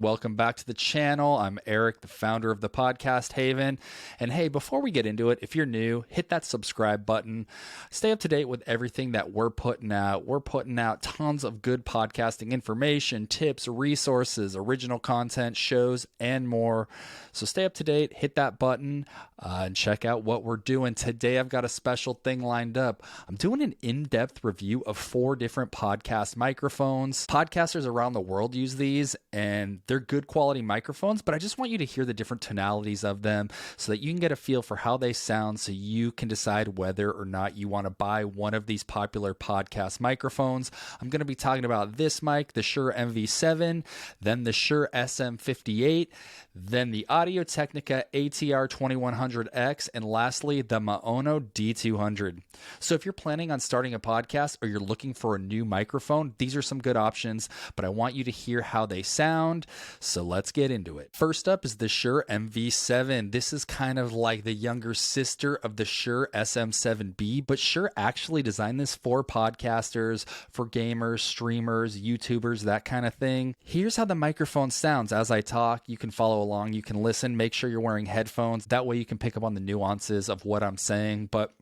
Welcome back to the channel. I'm Eric, the founder of the Podcast Haven. And hey, before we get into it, if you're new, hit that subscribe button. Stay up to date with everything that we're putting out. We're putting out tons of good podcasting information, tips, resources, original content, shows, and more. So stay up to date, hit that button, and check out what we're doing. Today, I've got a special thing lined up. I'm doing an in-depth review of 4 different podcast microphones. Podcasters around the world use these, and they're good quality microphones, but I just want you to hear the different tonalities of them so that you can get a feel for how they sound so you can decide whether or not you want to buy one of these popular podcast microphones. I'm going to be talking about this mic, the Shure MV7, then the Shure SM58, then the Audio-Technica ATR2100X, and lastly, the Ma'ono PD200. So if you're planning on starting a podcast or you're looking for a new microphone, these are some good options, but I want you to hear how they sound. So let's get into it. First up is the Shure MV7. This is kind of like the younger sister of the Shure SM7B, but Shure actually designed this for podcasters, for gamers, streamers, YouTubers, that kind of thing. Here's how the microphone sounds as I talk. You can follow along, you can listen, make sure you're wearing headphones. That way you can pick up on the nuances of what I'm saying. But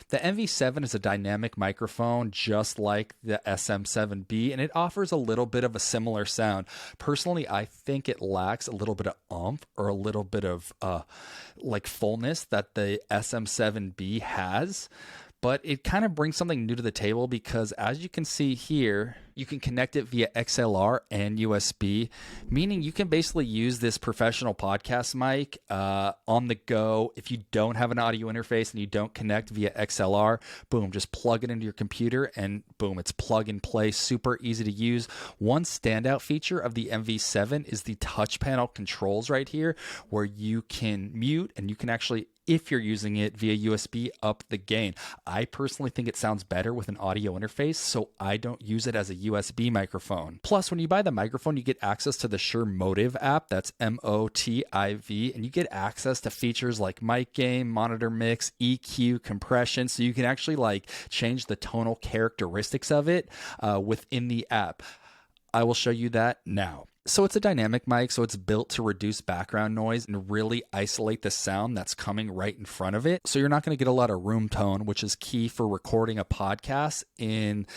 the MV7 is a dynamic microphone just like the SM7B, and it offers a little bit of a similar sound. Personally, I think it lacks a little bit of oomph or a little bit of like fullness that the SM7B has. But it kind of brings something new to the table because as you can see here, you can connect it via XLR and USB, meaning you can basically use this professional podcast mic on the go. If you don't have an audio interface and you don't connect via XLR, boom, just plug it into your computer and boom, it's plug and play, super easy to use. One standout feature of the MV7 is the touch panel controls right here where you can mute and you can actually, if you're using it via USB, up the gain. I personally think it sounds better with an audio interface, so I don't use it as a USB microphone. Plus, when you buy the microphone, you get access to the Shure Motive app, that's M-O-T-I-V, and you get access to features like mic gain, monitor mix, EQ, compression, so you can actually like change the tonal characteristics of it within the app. I will show you that now. So it's a dynamic mic, so it's built to reduce background noise and really isolate the sound that's coming right in front of it. So you're not going to get a lot of room tone, which is key for recording a podcast in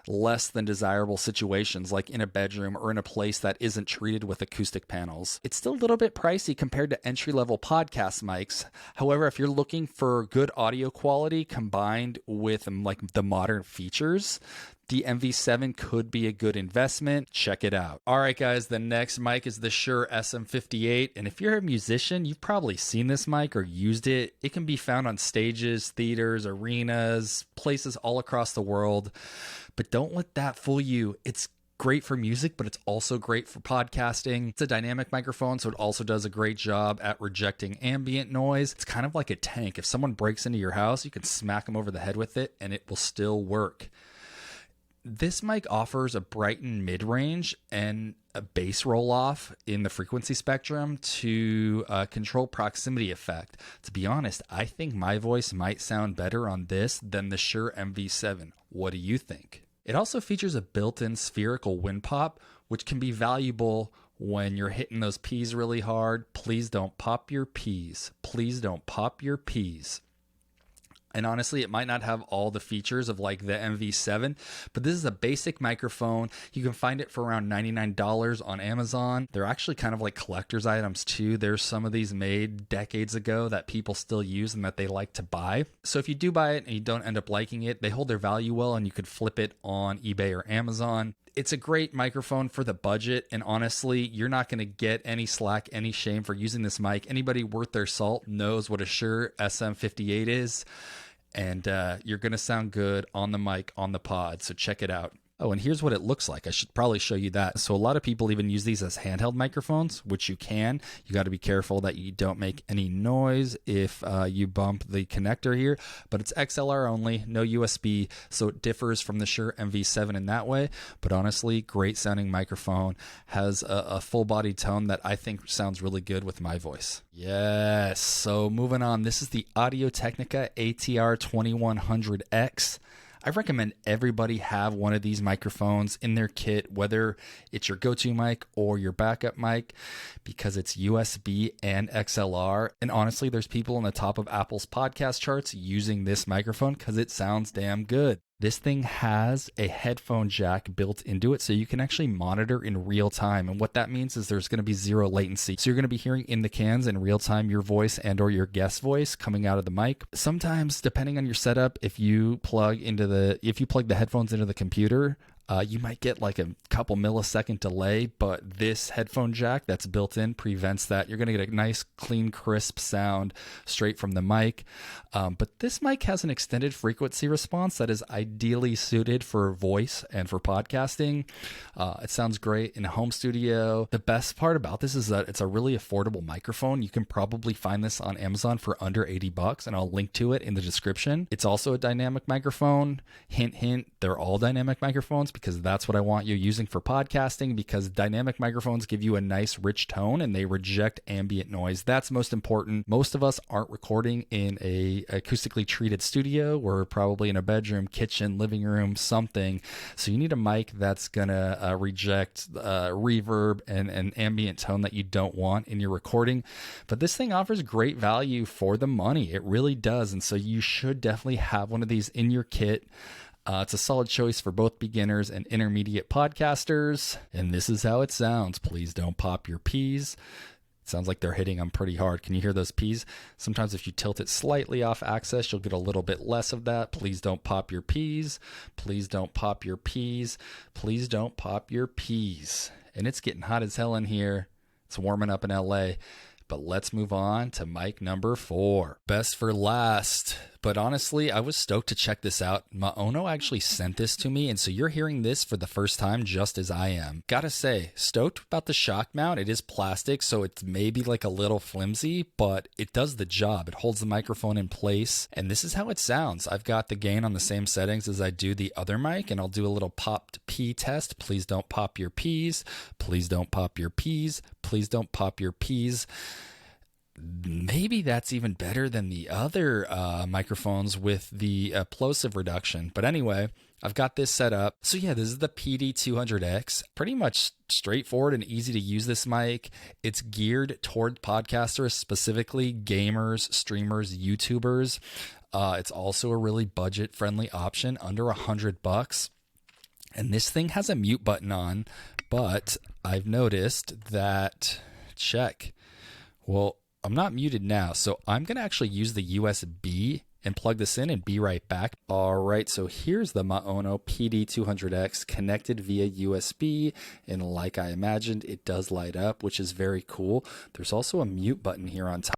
less than desirable situations like in a bedroom or in a place that isn't treated with acoustic panels. It's still a little bit pricey compared to entry-level podcast mics. However, if you're looking for good audio quality combined with like the modern features, the MV7 could be a good investment. Check it out. All right, guys, the next mic is the Shure SM58. And if you're a musician, you've probably seen this mic or used it. It can be found on stages, theaters, arenas, places all across the world. But don't let that fool you. It's great for music, but it's also great for podcasting. It's a dynamic microphone, so it also does a great job at rejecting ambient noise. It's kind of like a tank. If someone breaks into your house, you can smack them over the head with it and it will still work. This mic offers a brightened mid-range and a bass roll-off in the frequency spectrum to control proximity effect. To be honest, I think my voice might sound better on this than the Shure MV7. What do you think? It also features a built-in spherical wind pop, which can be valuable when you're hitting those P's really hard. Please don't pop your P's. Please don't pop your P's. And honestly, it might not have all the features of like the MV7, but this is a basic microphone. You can find it for around $99 on Amazon. They're actually kind of like collector's items too. There's some of these made decades ago that people still use and that they like to buy. So if you do buy it and you don't end up liking it, they hold their value well and you could flip it on eBay or Amazon. It's a great microphone for the budget, and honestly, you're not going to get any slack, any shame for using this mic. Anybody worth their salt knows what a Shure SM58 is, and you're going to sound good on the mic, on the pod, so check it out. Oh, and here's what it looks like. I should probably show you that. So a lot of people even use these as handheld microphones, which you can. You got to be careful that you don't make any noise if you bump the connector here, but it's XLR only, no USB, so it differs from the Shure MV7 in that way. But honestly, great sounding microphone, has a full body tone that I think sounds really good with my voice. Yes, so moving on, this is the Audio-Technica ATR2100X. I recommend everybody have one of these microphones in their kit, whether it's your go-to mic or your backup mic, because it's USB and XLR. And honestly, there's people on the top of Apple's podcast charts using this microphone because it sounds damn good. This thing has a headphone jack built into it, so you can actually monitor in real time. And what that means is there's going to be zero latency. So you're going to be hearing in the cans in real time your voice and or your guest voice coming out of the mic. Sometimes, depending on your setup, if you plug the headphones into the computer, you might get like a couple millisecond delay, but this headphone jack that's built in prevents that. You're going to get a nice, clean, crisp sound straight from the mic. But this mic has an extended frequency response that is ideally suited for voice and for podcasting. It sounds great in a home studio. The best part about this is that it's a really affordable microphone. You can probably find this on Amazon for under $80, and I'll link to it in the description. It's also a dynamic microphone. Hint, hint, they're all dynamic microphones, because that's what I want you using for podcasting, because dynamic microphones give you a nice rich tone and they reject ambient noise. That's most important. Most of us aren't recording in a acoustically treated studio. We're probably in a bedroom, kitchen, living room, something. So you need a mic that's gonna reject reverb and ambient tone that you don't want in your recording. But this thing offers great value for the money. It really does. And so you should definitely have one of these in your kit. It's a solid choice for both beginners and intermediate podcasters. And this is how it sounds. Please don't pop your P's. It sounds like they're hitting them pretty hard. Can you hear those P's? Sometimes if you tilt it slightly off axis, you'll get a little bit less of that. Please don't pop your P's. Please don't pop your P's. Please don't pop your P's. And it's getting hot as hell in here. It's warming up in LA. But let's move on to mic number 4. Best for last. But honestly, I was stoked to check this out. Maono actually sent this to me, and so you're hearing this for the first time just as I am. Gotta say, stoked about the shock mount. It is plastic, so it's maybe like a little flimsy, but it does the job. It holds the microphone in place, and this is how it sounds. I've got the gain on the same settings as I do the other mic, and I'll do a little popped P test. Please don't pop your P's. Please don't pop your P's. Please don't pop your P's. Maybe that's even better than the other microphones with the plosive reduction. But anyway, I've got this set up. So yeah, this is the PD200X. Pretty much straightforward and easy to use this mic. It's geared toward podcasters, specifically gamers, streamers, YouTubers. It's also a really budget-friendly option, under $100. And this thing has a mute button on, but I've noticed that, I'm not muted now, so I'm going to actually use the USB and plug this in and be right back. All right, so here's the Ma'ono PD200X connected via USB, and like I imagined, it does light up, which is very cool. There's also a mute button here on top.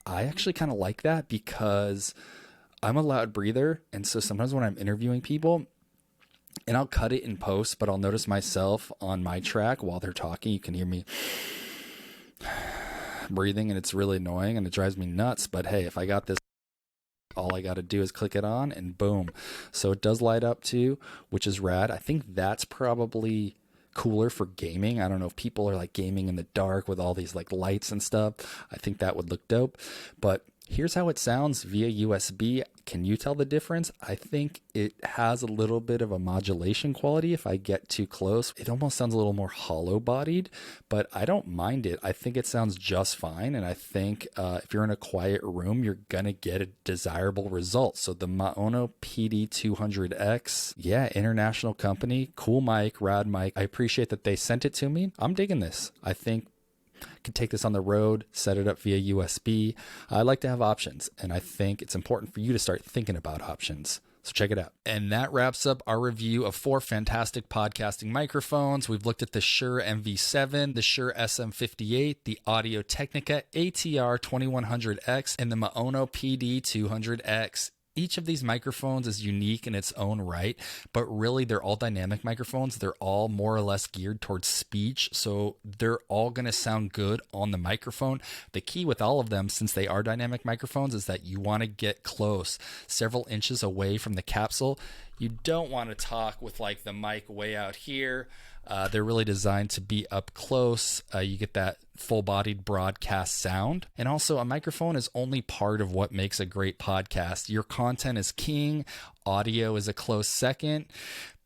I actually kind of like that because I'm a loud breather, and so sometimes when I'm interviewing people, and I'll cut it in post, but I'll notice myself on my track while they're talking. You can hear me breathing, and it's really annoying, and it drives me nuts. But hey, if I got this, all I got to do is click it on, and boom. So it does light up too, which is rad. I think that's probably cooler for gaming. I don't know if people are like gaming in the dark with all these like lights and stuff. I think that would look dope. But here's how it sounds via USB. Can you tell the difference? I think it has a little bit of a modulation quality. If I get too close, it almost sounds a little more hollow bodied, but I don't mind it. I think it sounds just fine. And I think if you're in a quiet room, you're going to get a desirable result. So the Ma'ono PD200X, yeah, international company, cool mic, rad mic. I appreciate that they sent it to me. I'm digging this. I think could take this on the road, set it up via USB. I like to have options, and I think it's important for you to start thinking about options. So check it out. And that wraps up our review of 4 fantastic podcasting microphones. We've looked at the Shure MV7, the Shure SM58, the Audio-Technica ATR2100X, and the Ma'ono PD200X. Each of these microphones is unique in its own right, but really they're all dynamic microphones. They're all more or less geared towards speech, so they're all going to sound good on the microphone. The key with all of them, since they are dynamic microphones, is that you want to get close, several inches away from the capsule. You don't want to talk with like the mic way out here. They're really designed to be up close. You get that full-bodied broadcast sound. And also, a microphone is only part of what makes a great podcast. Your content is king, audio is a close second,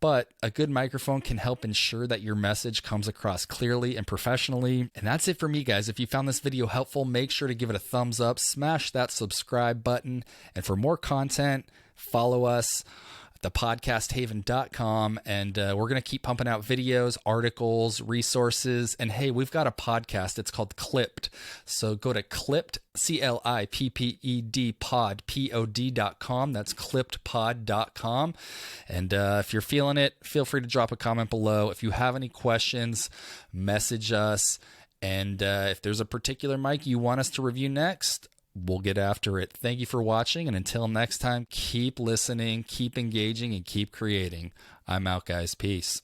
but a good microphone can help ensure that your message comes across clearly and professionally. And that's it for me, guys. If you found this video helpful, make sure to give it a thumbs up, smash that subscribe button, and for more content, follow us thepodcasthaven.com, and we're going to keep pumping out videos, articles, resources, and hey, we've got a podcast. It's called Clipped. So go to Clipped, CLIPPED pod.com. That's clippedpod.com. And if you're feeling it, feel free to drop a comment below. If you have any questions, message us. And if there's a particular mic you want us to review next, we'll get after it. Thank you for watching, and until next time, keep listening, keep engaging, and keep creating. I'm out, guys. Peace.